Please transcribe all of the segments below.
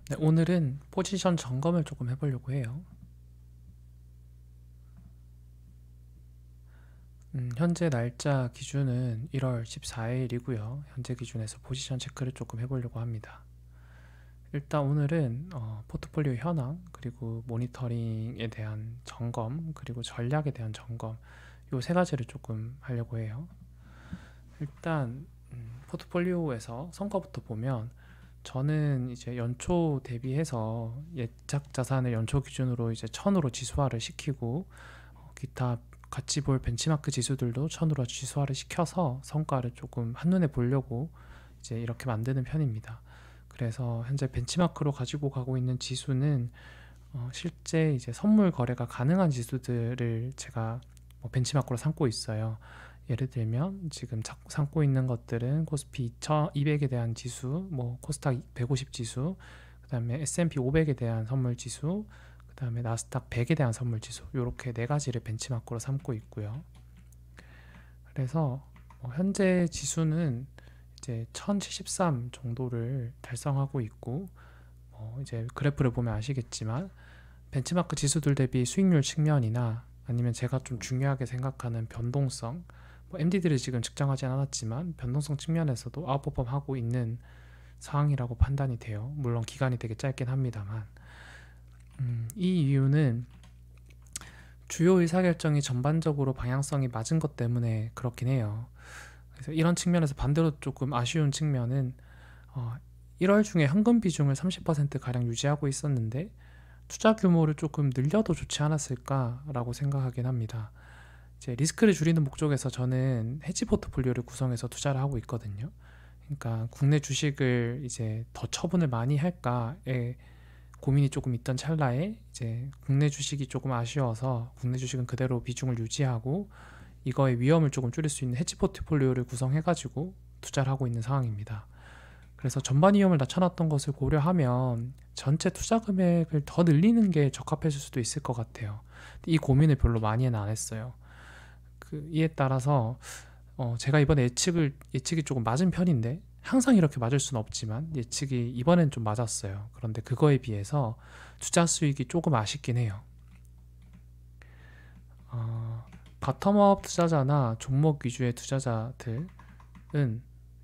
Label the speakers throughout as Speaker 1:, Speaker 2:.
Speaker 1: 네, 오늘은 포지션 점검을 조금 해보려고 해요. 현재 날짜 기준은 1월 14일이고요. 현재 기준에서 포지션 체크를 조금 해보려고 합니다. 일단 오늘은 포트폴리오 현황, 그리고 모니터링에 대한 점검, 그리고 전략에 대한 점검, 요 세 가지를 조금 하려고 해요. 일단 포트폴리오에서 성과부터 보면, 저는 이제 연초 대비해서 예착 자산을 연초 기준으로 이제 1000으로 지수화를 시키고, 기타 같이 볼 벤치마크 지수들도 1000으로 지수화를 시켜서 성과를 조금 한눈에 보려고 이제 이렇게 만드는 편입니다. 그래서 현재 벤치마크로 가지고 가고 있는 지수는 실제 이제 선물 거래가 가능한 지수들을 제가 벤치마크로 삼고 있어요. 예를 들면 지금 삼고 있는 것들은 코스피 2200에 대한 지수, 코스닥 150 지수, 그 다음에 S&P 500에 대한 선물 지수, 그 다음에 나스닥 100에 대한 선물 지수, 이렇게 네 가지를 벤치마크로 삼고 있고요. 그래서 현재 지수는 이제 1073 정도를 달성하고 있고, 이제 그래프를 보면 아시겠지만 벤치마크 지수들 대비 수익률 측면이나 아니면 제가 좀 중요하게 생각하는 변동성, MD들이 지금 측정하진 않았지만 변동성 측면에서도 아웃퍼폼하고 있는 상황이라고 판단이 돼요. 물론 기간이 되게 짧긴 합니다만, 이 이유는 주요 의사결정이 전반적으로 방향성이 맞은 것 때문에 그렇긴 해요. 그래서 이런 측면에서 반대로 조금 아쉬운 측면은 1월 중에 현금 비중을 30%가량 유지하고 있었는데 투자 규모를 조금 늘려도 좋지 않았을까라고 생각하긴 합니다. 이제 리스크를 줄이는 목적에서 저는 해지 포트폴리오를 구성해서 투자를 하고 있거든요. 그러니까 국내 주식을 이제 더 처분을 많이 할까에 고민이 조금 있던 찰나에 이제 국내 주식이 조금 아쉬워서 국내 주식은 그대로 비중을 유지하고 이거의 위험을 조금 줄일 수 있는 해지 포트폴리오를 구성해가지고 투자를 하고 있는 상황입니다. 그래서 전반 위험을 낮춰놨던 것을 고려하면 전체 투자 금액을 더 늘리는 게 적합했을 수도 있을 것 같아요. 이 고민을 별로 많이는 안 했어요. 이에 따라서 제가 이번에 예측이 조금 맞은 편인데, 항상 이렇게 맞을 수는 없지만 예측이 이번엔 좀 맞았어요. 그런데 그거에 비해서 투자 수익이 조금 아쉽긴 해요. 바텀업 투자자나 종목 위주의 투자자들은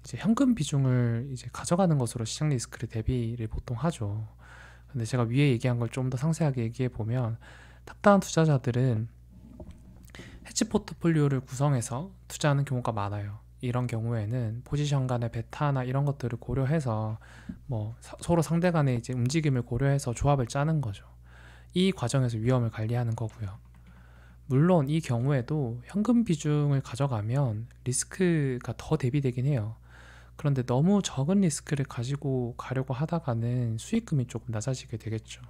Speaker 1: 이제 현금 비중을 이제 가져가는 것으로 시장 리스크를 대비를 보통 하죠. 근데 제가 위에 얘기한 걸 좀 더 상세하게 얘기해 보면, 탑다운 투자자들은 해지 포트폴리오를 구성해서 투자하는 경우가 많아요. 이런 경우에는 포지션 간의 베타나 이런 것들을 고려해서 서로 상대 간의 이제 움직임을 고려해서 조합을 짜는 거죠. 이 과정에서 위험을 관리하는 거고요. 물론 이 경우에도 현금 비중을 가져가면 리스크가 더 대비되긴 해요. 그런데 너무 적은 리스크를 가지고 가려고 하다가는 수익금이 조금 낮아지게 되겠죠.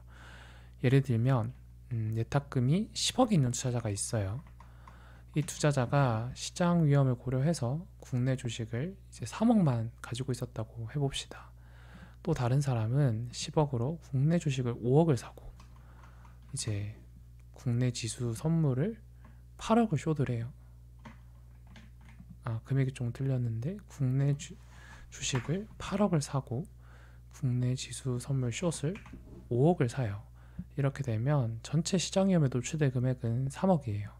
Speaker 1: 예를 들면 예탁금이 10억이 있는 투자자가 있어요. 이 투자자가 시장 위험을 고려해서 국내 주식을 이제 3억만 가지고 있었다고 해봅시다. 또 다른 사람은 10억으로 국내 주식을 5억을 사고 이제 국내 지수 선물을 8억을 쇼드를 해요. 금액이 좀 틀렸는데 국내 주식을 8억을 사고 국내 지수 선물 숏을 5억을 사요. 이렇게 되면 전체 시장 위험에 노출될 금액은 3억이에요.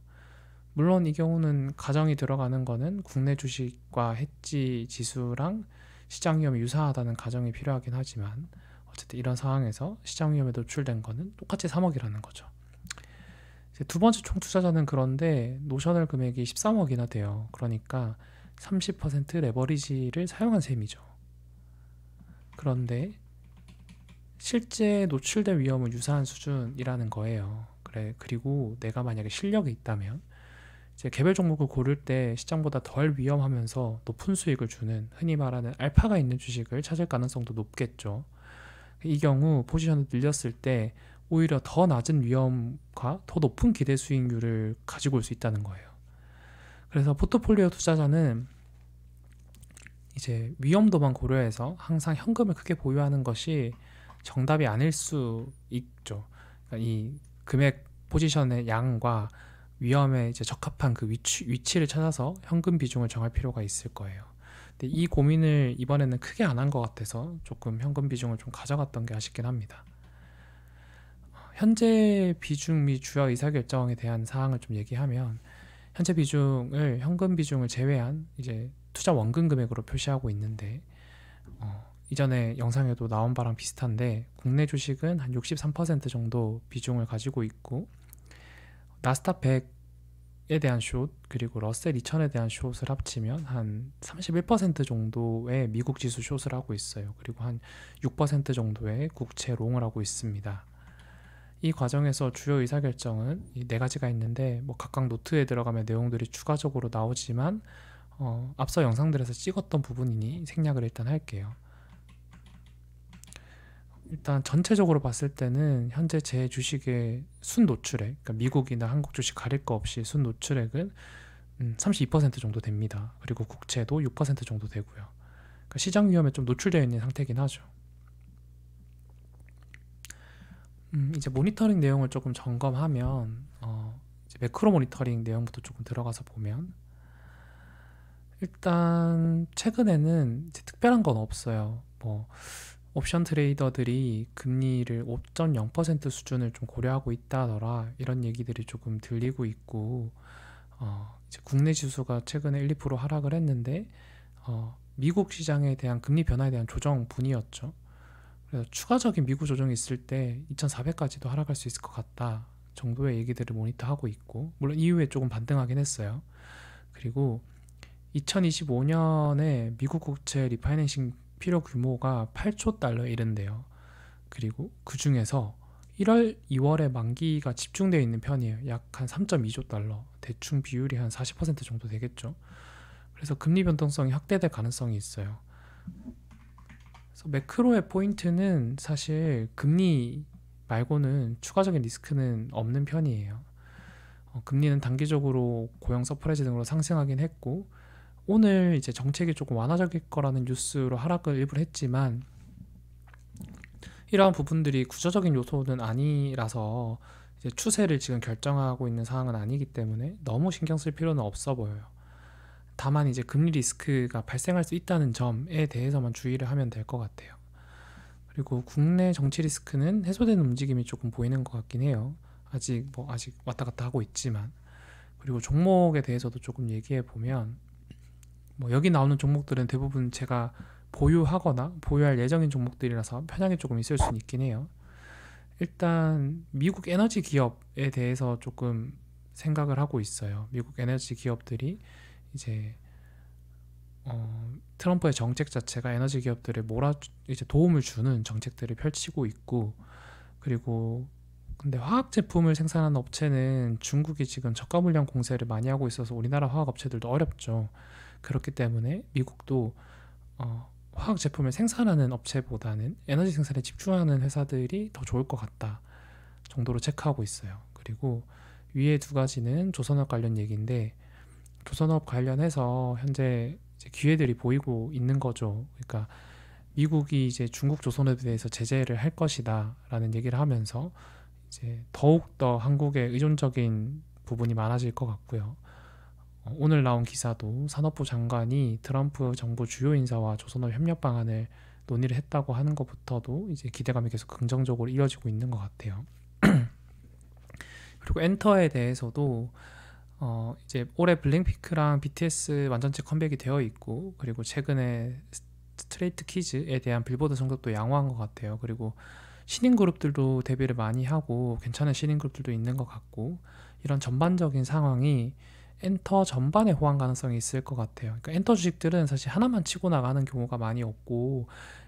Speaker 1: 물론 이 경우는 가정이 들어가는 거는 국내 주식과 해지 지수랑 시장 위험이 유사하다는 가정이 필요하긴 하지만, 어쨌든 이런 상황에서 시장 위험에 노출된 거는 똑같이 3억이라는 거죠. 이제 두 번째 총 투자자는 그런데 노셔널 금액이 13억이나 돼요. 그러니까 30% 레버리지를 사용한 셈이죠. 그런데 실제 노출된 위험은 유사한 수준이라는 거예요. 그리고 내가 만약에 실력이 있다면 이제 개별 종목을 고를 때 시장보다 덜 위험하면서 높은 수익을 주는, 흔히 말하는 알파가 있는 주식을 찾을 가능성도 높겠죠. 이 경우 포지션을 늘렸을 때 오히려 더 낮은 위험과 더 높은 기대 수익률을 가지고 올 수 있다는 거예요. 그래서 포트폴리오 투자자는 이제 위험도만 고려해서 항상 현금을 크게 보유하는 것이 정답이 아닐 수 있죠. 그러니까 이 금액 포지션의 양과 위험에 이제 적합한 그 위치를 찾아서 현금 비중을 정할 필요가 있을 거예요. 근데 이 고민을 이번에는 크게 안 한 것 같아서 조금 현금 비중을 좀 가져갔던 게 아쉽긴 합니다. 현재 비중 및 주요 의사결정에 대한 사항을 좀 얘기하면, 현재 비중을 현금 비중을 제외한 이제 투자 원금 금액으로 표시하고 있는데, 이전에 영상에도 나온 바랑 비슷한데 국내 주식은 한 63% 정도 비중을 가지고 있고, 나스닥 100에 대한 숏 그리고 러셀 2000에 대한 숏을 합치면 한 31% 정도의 미국 지수 숏을 하고 있어요. 그리고 한 6% 정도의 국채 롱을 하고 있습니다. 이 과정에서 주요 의사결정은 이 네 가지가 있는데, 뭐 각각 노트에 들어가면 내용들이 추가적으로 나오지만 앞서 영상들에서 찍었던 부분이니 생략을 일단 할게요. 일단 전체적으로 봤을 때는 현재 제 주식의 순 노출액, 그러니까 미국이나 한국 주식 가릴 거 없이 순 노출액은 32% 정도 됩니다. 그리고 국채도 6% 정도 되고요. 그러니까 시장 위험에 좀 노출되어 있는 상태긴 하죠. 이제 모니터링 내용을 조금 점검하면, 이제 매크로 모니터링 내용부터 조금 들어가서 보면, 일단 최근에는 이제 특별한 건 없어요. 뭐 옵션 트레이더들이 금리를 5.0% 수준을 좀 고려하고 있다더라, 이런 얘기들이 조금 들리고 있고, 이제 국내 지수가 최근에 1, 2% 하락을 했는데, 미국 시장에 대한 금리 변화에 대한 조정분이었죠. 그래서 추가적인 미국 조정이 있을 때 2,400까지도 하락할 수 있을 것 같다 정도의 얘기들을 모니터하고 있고, 물론 이후에 조금 반등하긴 했어요. 그리고 2025년에 미국 국채 리파이낸싱 필요 규모가 8조 달러에 이른대요. 그리고 그 중에서 1월, 2월에 만기가 집중되어 있는 편이에요. 약 한 3.2조 달러, 대충 비율이 한 40% 정도 되겠죠. 그래서 금리 변동성이 확대될 가능성이 있어요. 그래서 매크로의 포인트는 사실 금리 말고는 추가적인 리스크는 없는 편이에요. 금리는 단기적으로 고용 서프라이즈 등으로 상승하긴 했고, 오늘 이제 정책이 조금 완화적일 거라는 뉴스로 하락을 일부러 했지만, 이러한 부분들이 구조적인 요소는 아니라서 이제 추세를 지금 결정하고 있는 상황은 아니기 때문에 너무 신경 쓸 필요는 없어 보여요. 다만 이제 금리 리스크가 발생할 수 있다는 점에 대해서만 주의를 하면 될 것 같아요. 그리고 국내 정치 리스크는 해소되는 움직임이 조금 보이는 것 같긴 해요. 아직 왔다 갔다 하고 있지만. 그리고 종목에 대해서도 조금 얘기해 보면, 뭐 여기 나오는 종목들은 대부분 제가 보유하거나 보유할 예정인 종목들이라서 편향이 조금 있을 수는 있긴 해요. 일단 미국 에너지 기업에 대해서 조금 생각을 하고 있어요. 미국 에너지 기업들이 이제 트럼프의 정책 자체가 에너지 기업들에 이제 도움을 주는 정책들을 펼치고 있고, 그리고 근데 화학 제품을 생산하는 업체는 중국이 지금 저가 물량 공세를 많이 하고 있어서 우리나라 화학 업체들도 어렵죠. 그렇기 때문에 미국도 화학 제품을 생산하는 업체보다는 에너지 생산에 집중하는 회사들이 더 좋을 것 같다 정도로 체크하고 있어요. 그리고 위에 두 가지는 조선업 관련 얘기인데, 조선업 관련해서 현재 이제 기회들이 보이고 있는 거죠. 그러니까 미국이 이제 중국 조선업에 대해서 제재를 할 것이다라는 얘기를 하면서 이제 더욱더 한국에 의존적인 부분이 많아질 것 같고요. 오늘 나온 기사도 산업부 장관이 트럼프 정부 주요 인사와 조선업 협력 방안을 논의를 했다고 하는 것부터도 이제 기대감이 계속 긍정적으로 이어지고 있는 것 같아요. 그리고 엔터에 대해서도 이제 올해 블랙핑크랑 BTS 완전체 컴백이 되어 있고, 그리고 최근에 스트레이트 키즈에 대한 빌보드 성적도 양호한 것 같아요. 그리고 신인 그룹들도 데뷔를 많이 하고 괜찮은 신인 그룹들도 있는 것 같고, 이런 전반적인 상황이 엔터 전반에 호황 가능성이 있을 것 같아요. 그러니까 엔터 주식들은 사실 하나만 치고 나가는 경우가 많이 없고,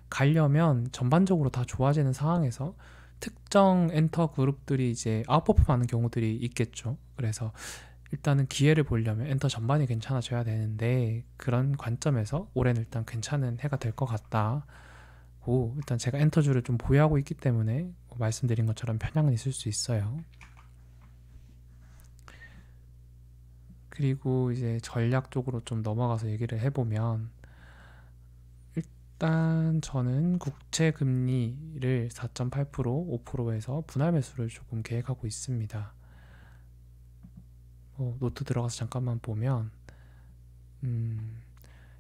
Speaker 1: 가려면 전반적으로 다 좋아지는 상황에서 특정 엔터 그룹들이 이제 아웃퍼폼하는 경우들이 있겠죠. 그래서 일단은 기회를 보려면 엔터 전반이 괜찮아져야 되는데, 그런 관점에서 올해는 일단 괜찮은 해가 될 것 같다고, 일단 제가 엔터주를 좀 보유하고 있기 때문에 말씀드린 것처럼 편향은 있을 수 있어요. 그리고 이제 전략 쪽으로 좀 넘어가서 얘기를 해보면, 일단 저는 국채 금리를 4.8%, 5%에서 분할 매수를 조금 계획하고 있습니다. 노트 들어가서 잠깐만 보면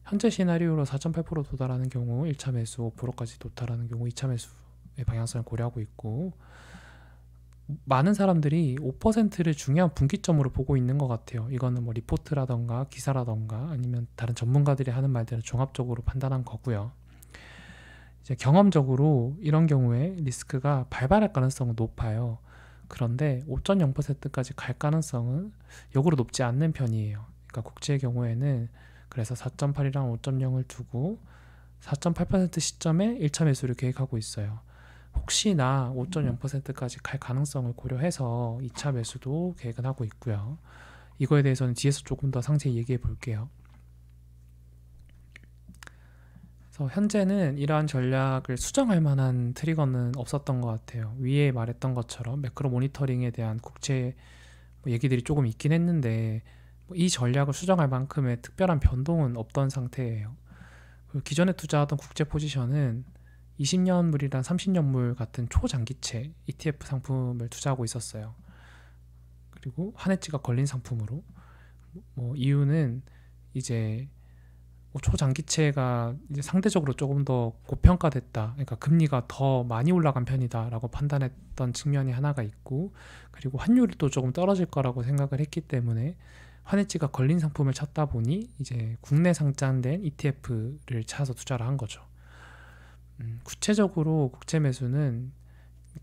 Speaker 1: 현재 시나리오로 4.8% 도달하는 경우 1차 매수 5%까지 도달하는 경우 2차 매수의 방향성을 고려하고 있고, 많은 사람들이 5%를 중요한 분기점으로 보고 있는 것 같아요. 이거는 뭐 리포트라던가 기사라던가 아니면 다른 전문가들이 하는 말들을 종합적으로 판단한 거고요. 이제 경험적으로 이런 경우에 리스크가 발발할 가능성은 높아요. 그런데 5.0%까지 갈 가능성은 역으로 높지 않는 편이에요. 그러니까 국제의 경우에는 그래서 4.8이랑 5.0을 두고 4.8% 시점에 1차 매수를 계획하고 있어요. 혹시나 5.0%까지 갈 가능성을 고려해서 2차 매수도 계획은 하고 있고요. 이거에 대해서는 뒤에서 조금 더 상세히 얘기해 볼게요. 그래서 현재는 이러한 전략을 수정할 만한 트리거는 없었던 것 같아요. 위에 말했던 것처럼 매크로 모니터링에 대한 국제 얘기들이 조금 있긴 했는데 이 전략을 수정할 만큼의 특별한 변동은 없던 상태예요. 기존에 투자하던 국제 포지션은 20년물이랑 30년물 같은 초장기채 ETF 상품을 투자하고 있었어요. 그리고 한 해치가 걸린 상품으로, 이유는 이제 초장기채가 이제 상대적으로 조금 더 고평가됐다, 그러니까 금리가 더 많이 올라간 편이다라고 판단했던 측면이 하나가 있고, 그리고 환율이 또 조금 떨어질 거라고 생각을 했기 때문에 환해지가 걸린 상품을 찾다 보니 이제 국내 상장된 ETF를 찾아서 투자를 한 거죠. 구체적으로 국채 매수는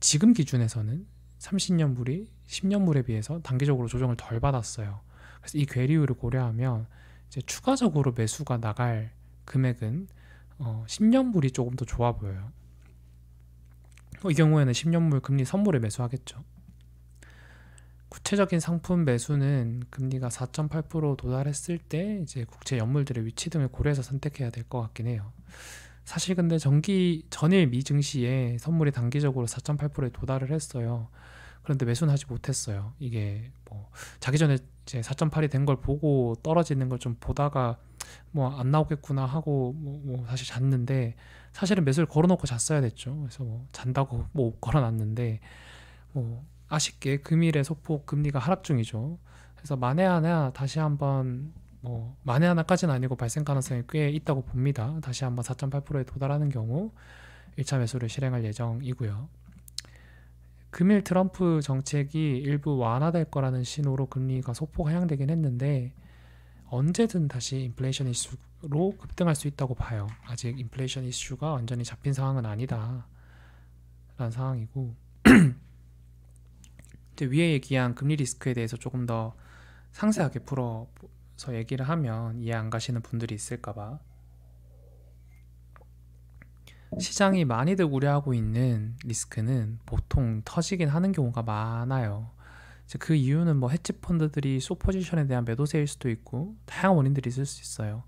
Speaker 1: 지금 기준에서는 30년물이 10년물에 비해서 단기적으로 조정을 덜 받았어요. 그래서 이 괴리율을 고려하면 이제 추가적으로 매수가 나갈 금액은 10년물이 조금 더 좋아 보여요. 이 경우에는 10년물 금리 선물에 매수하겠죠. 구체적인 상품 매수는 금리가 4.8% 도달했을 때 이제 국채 연물들의 위치 등을 고려해서 선택해야 될 것 같긴 해요. 사실 근데 전일 미 증시에 선물이 단기적으로 4.8%에 도달을 했어요. 그런데 매수는 하지 못했어요. 이게 자기 전에 이제 4.8이 된 걸 보고 떨어지는 걸 좀 보다가 안 나오겠구나 하고 사실 잤는데, 사실은 매수를 걸어놓고 잤어야 됐죠. 그래서 잔다고 걸어놨는데 아쉽게 금일의 소폭 금리가 하락 중이죠. 그래서 만에 하나 다시 한번 만에 하나까지는 아니고 발생 가능성이 꽤 있다고 봅니다. 다시 한번 4.8%에 도달하는 경우 1차 매수를 실행할 예정이고요. 금일 트럼프 정책이 일부 완화될 거라는 신호로 금리가 소폭 하향되긴 했는데 언제든 다시 인플레이션 이슈로 급등할 수 있다고 봐요. 아직 인플레이션 이슈가 완전히 잡힌 상황은 아니다 라는 상황이고, 이제 위에 얘기한 금리 리스크에 대해서 조금 더 상세하게 풀어서 얘기를 하면 이해 안 가시는 분들이 있을까봐, 시장이 많이들 우려하고 있는 리스크는 보통 터지긴 하는 경우가 많아요. 이제 그 이유는 헤지 펀드들이 숏 포지션에 대한 매도세일 수도 있고 다양한 원인들이 있을 수 있어요.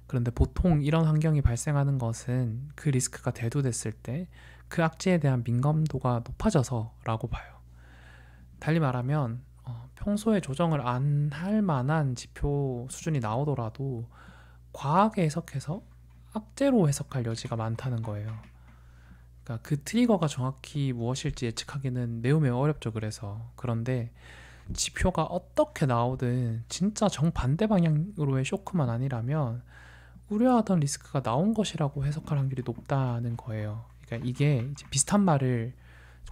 Speaker 1: 그런데 보통 이런 환경이 발생하는 것은 그 리스크가 대두됐을 때 그 악재에 대한 민감도가 높아져서라고 봐요. 달리 말하면 평소에 조정을 안 할 만한 지표 수준이 나오더라도 과하게 해석해서 악재로 해석할 여지가 많다는 거예요. 그러니까 그 트리거가 정확히 무엇일지 예측하기는 매우 어렵죠. 그런데 지표가 어떻게 나오든 진짜 정반대 방향으로의 쇼크만 아니라면 우려하던 리스크가 나온 것이라고 해석할 확률이 높다는 거예요. 그러니까 이게 이제 비슷한 말을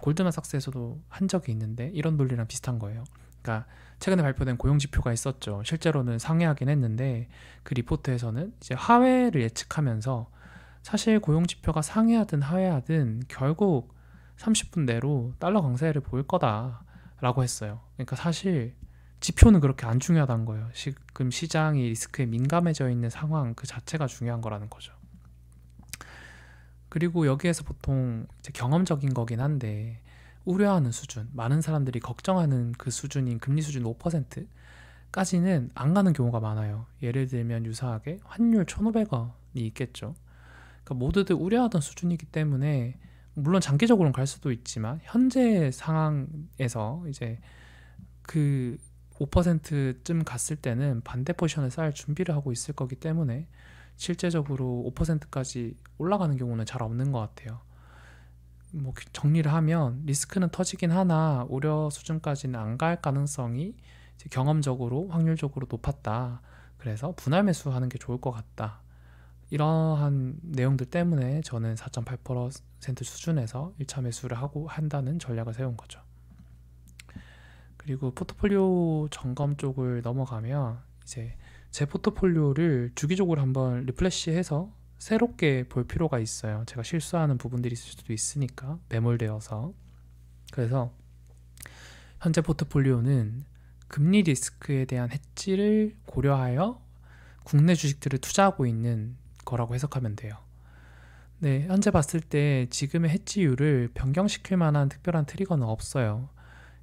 Speaker 1: 골드만삭스에서도 한 적이 있는데 이런 논리랑 비슷한 거예요. 그러니까 최근에 발표된 고용 지표가 있었죠. 실제로는 상회하긴 했는데 그 리포트에서는 이제 하회를 예측하면서 사실 고용 지표가 상회하든 하회하든 결국 30분 내로 달러 강세를 보일 거다라고 했어요. 그러니까 사실 지표는 그렇게 안 중요하다는 거예요. 지금 시장이 리스크에 민감해져 있는 상황 그 자체가 중요한 거라는 거죠. 그리고 여기에서 보통 이제 경험적인 거긴 한데 우려하는 수준, 많은 사람들이 걱정하는 그 수준인 금리 수준 5%까지는 안 가는 경우가 많아요. 예를 들면 유사하게 환율 1,500원이 있겠죠. 그러니까 모두들 우려하던 수준이기 때문에 물론 장기적으로는 갈 수도 있지만 현재 상황에서 이제 그 5%쯤 갔을 때는 반대 포지션을 쌓을 준비를 하고 있을 거기 때문에 실제적으로 5%까지 올라가는 경우는 잘 없는 것 같아요. 정리를 하면 리스크는 터지긴 하나 우려 수준까지는 안 갈 가능성이 이제 경험적으로 확률적으로 높았다. 그래서 분할 매수하는 게 좋을 것 같다. 이러한 내용들 때문에 저는 4.8% 수준에서 1차 매수를 하고 한다는 전략을 세운 거죠. 그리고 포트폴리오 점검 쪽을 넘어가면 이제 제 포트폴리오를 주기적으로 한번 리프레시해서 새롭게 볼 필요가 있어요. 제가 실수하는 부분들이 있을 수도 있으니까 매몰되어서. 그래서 현재 포트폴리오는 금리 리스크에 대한 헤지를 고려하여 국내 주식들을 투자하고 있는 거라고 해석하면 돼요. 네, 현재 봤을 때 지금의 헤지율을 변경시킬 만한 특별한 트리거는 없어요.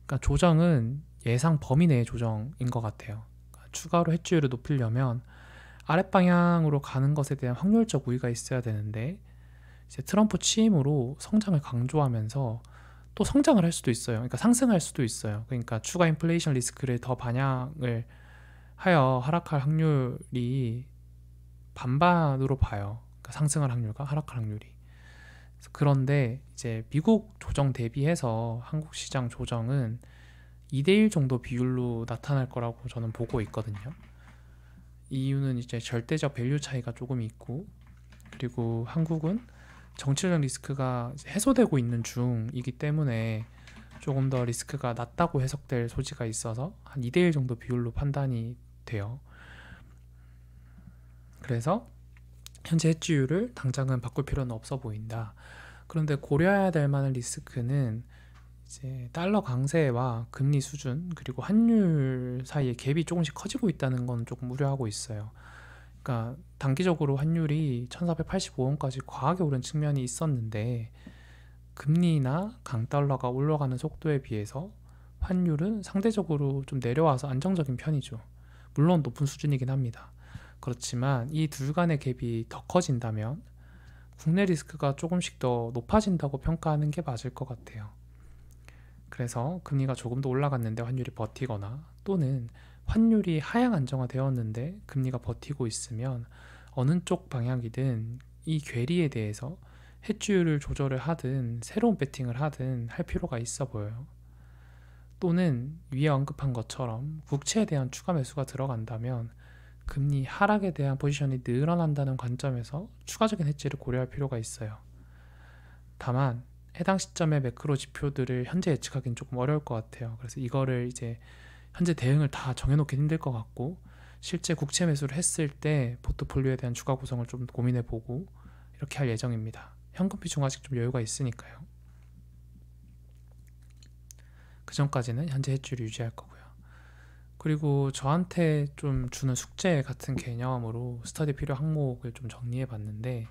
Speaker 1: 그러니까 조정은 예상 범위 내의 조정인 것 같아요. 그러니까 추가로 헤지율을 높이려면 아랫방향으로 가는 것에 대한 확률적 우위가 있어야 되는데 이제 트럼프 취임으로 성장을 강조하면서 또 성장을 할 수도 있어요. 그러니까 상승할 수도 있어요. 그러니까 추가 인플레이션 리스크를 더 반영을 하여 하락할 확률이 반반으로 봐요. 그러니까 상승할 확률과 하락할 확률이. 그런데 이제 미국 조정 대비해서 한국 시장 조정은 2대1 정도 비율로 나타날 거라고 저는 보고 있거든요. 이유는 이제 절대적 밸류 차이가 조금 있고, 그리고 한국은 정치적 리스크가 해소되고 있는 중이기 때문에 조금 더 리스크가 낮다고 해석될 소지가 있어서 한 2대1 정도 비율로 판단이 돼요. 그래서 현재 헤지율을 당장은 바꿀 필요는 없어 보인다. 그런데 고려해야 될 만한 리스크는 이제 달러 강세와 금리 수준 그리고 환율 사이의 갭이 조금씩 커지고 있다는 건 조금 우려하고 있어요. 그러니까 단기적으로 환율이 1485원까지 과하게 오른 측면이 있었는데 금리나 강달러가 올라가는 속도에 비해서 환율은 상대적으로 좀 내려와서 안정적인 편이죠. 물론 높은 수준이긴 합니다. 그렇지만 이 둘 간의 갭이 더 커진다면 국내 리스크가 조금씩 더 높아진다고 평가하는 게 맞을 것 같아요. 그래서 금리가 조금 더 올라갔는데 환율이 버티거나 또는 환율이 하향 안정화되었는데 금리가 버티고 있으면 어느 쪽 방향이든 이 괴리에 대해서 헤지율을 조절을 하든 새로운 배팅을 하든 할 필요가 있어 보여요. 또는 위에 언급한 것처럼 국채에 대한 추가 매수가 들어간다면 금리 하락에 대한 포지션이 늘어난다는 관점에서 추가적인 헤지를 고려할 필요가 있어요. 다만 해당 시점의 매크로 지표들을 현재 예측하기는 조금 어려울 것 같아요. 그래서 이거를 이제 현재 대응을 다 정해놓기 힘들 것 같고 실제 국채 매수를 했을 때 포트폴리오에 대한 추가 구성을 좀 고민해보고 이렇게 할 예정입니다. 현금 비중 아직 좀 여유가 있으니까요. 그 전까지는 현재 헤지를 유지할 거고요. 그리고 저한테 좀 주는 숙제 같은 개념으로 스터디 필요 항목을 좀 정리해 봤는데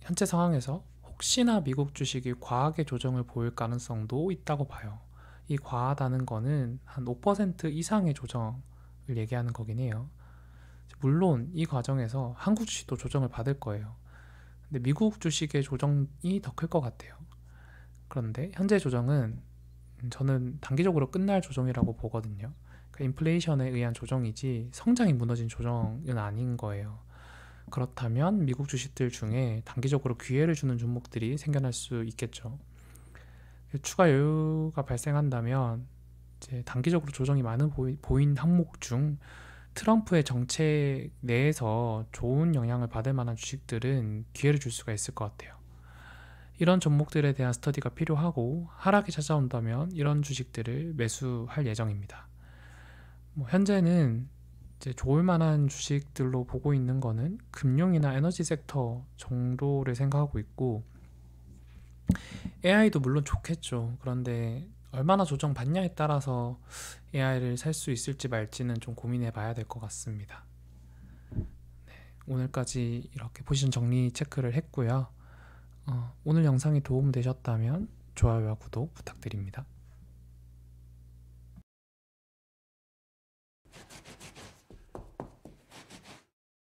Speaker 1: 현재 상황에서 혹시나 미국 주식이 과하게 조정을 보일 가능성도 있다고 봐요. 이 과하다는 거는 한 5% 이상의 조정을 얘기하는 거긴 해요. 물론 이 과정에서 한국 주식도 조정을 받을 거예요. 근데 미국 주식의 조정이 더 클 것 같아요. 그런데 현재 조정은 저는 단기적으로 끝날 조정이라고 보거든요. 그러니까 인플레이션에 의한 조정이지 성장이 무너진 조정은 아닌 거예요. 그렇다면 미국 주식들 중에 단기적으로 기회를 주는 종목들이 생겨날 수 있겠죠. 추가 여유가 발생한다면 이제 단기적으로 조정이 많은 보인 항목 중 트럼프의 정책 내에서 좋은 영향을 받을 만한 주식들은 기회를 줄 수가 있을 것 같아요. 이런 종목들에 대한 스터디가 필요하고 하락이 찾아온다면 이런 주식들을 매수할 예정입니다. 현재는 이제 좋을 만한 주식들로 보고 있는 거는 금융이나 에너지 섹터 정도를 생각하고 있고 AI도 물론 좋겠죠. 그런데 얼마나 조정받냐에 따라서 AI를 살 수 있을지 말지는 좀 고민해 봐야 될 것 같습니다. 네, 오늘까지 이렇게 포지션 정리 체크를 했고요. 오늘 영상이 도움되셨다면 좋아요와 구독 부탁드립니다.